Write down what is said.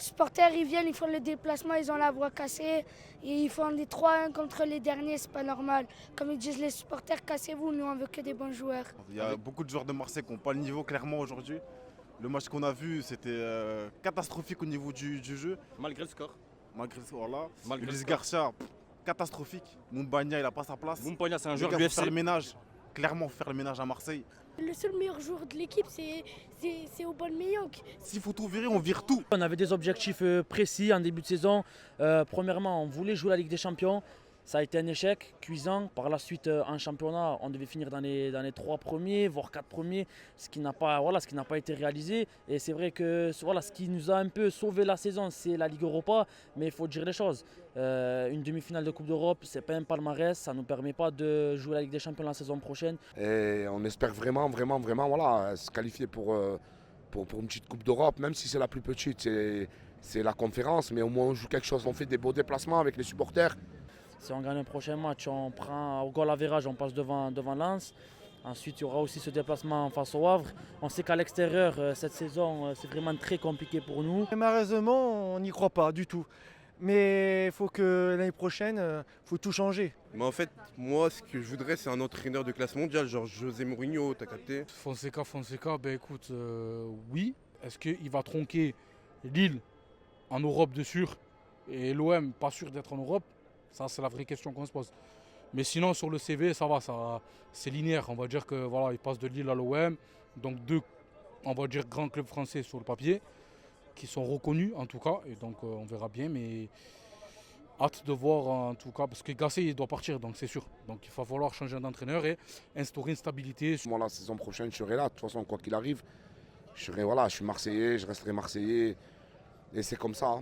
supporters, ils viennent, ils font le déplacement, ils ont la voix cassée. Et ils font des 3-1 contre les derniers, c'est pas normal. Comme ils disent les supporters, cassez-vous, nous on veut que des bons joueurs. Il y a beaucoup de joueurs de Marseille qui n'ont pas le niveau clairement aujourd'hui. Le match qu'on a vu, c'était catastrophique au niveau du jeu. Malgré le score. Malgré ce là Malgré le Ulysse score. Garcia, catastrophique. Moumbagna, il n'a pas sa place. Moumpagna, c'est un Les joueur gars, du faut faire FC. le ménage. Clairement, faire le ménage à Marseille. Le seul meilleur joueur de l'équipe, c'est Aubameyang. S'il faut tout virer, on vire tout. On avait des objectifs précis en début de saison. Premièrement, on voulait jouer la Ligue des Champions. Ça a été un échec cuisant. Par la suite, en championnat, on devait finir dans les 3 premiers, voire 4 premiers, ce qui n'a pas été réalisé. Et c'est vrai que ce qui nous a un peu sauvé la saison, c'est la Ligue Europa. Mais il faut dire les choses. Une demi-finale de Coupe d'Europe, c'est pas un palmarès. Ça ne nous permet pas de jouer la Ligue des Champions la saison prochaine. Et on espère vraiment se qualifier pour une petite Coupe d'Europe, même si c'est la plus petite. C'est la conférence, mais au moins on joue quelque chose. On fait des beaux déplacements avec les supporters. Si on gagne le prochain match, on prend au goal average, on passe devant Lens. Ensuite, il y aura aussi ce déplacement face au Havre. On sait qu'à l'extérieur, cette saison, c'est vraiment très compliqué pour nous. Malheureusement, on n'y croit pas du tout. Mais il faut que l'année prochaine, faut tout changer. Mais en fait, moi, ce que je voudrais, c'est un entraîneur de classe mondiale, genre José Mourinho, t'as capté? Fonseca, ben écoute, oui. Est-ce qu'il va tronquer Lille en Europe de sûr et l'OM pas sûr d'être en Europe? Ça, c'est la vraie question qu'on se pose. Mais sinon, sur le CV, ça va, c'est linéaire. On va dire que voilà, il passe de Lille à l'OM, donc 2, on va dire, grands clubs français sur le papier, qui sont reconnus en tout cas, et donc on verra bien, mais hâte de voir en tout cas, parce que Gasset il doit partir, donc c'est sûr. Donc il va falloir changer d'entraîneur et instaurer une stabilité. Moi, la saison prochaine, je serai là. De toute façon, quoi qu'il arrive, je suis Marseillais, je resterai Marseillais. Et c'est comme ça.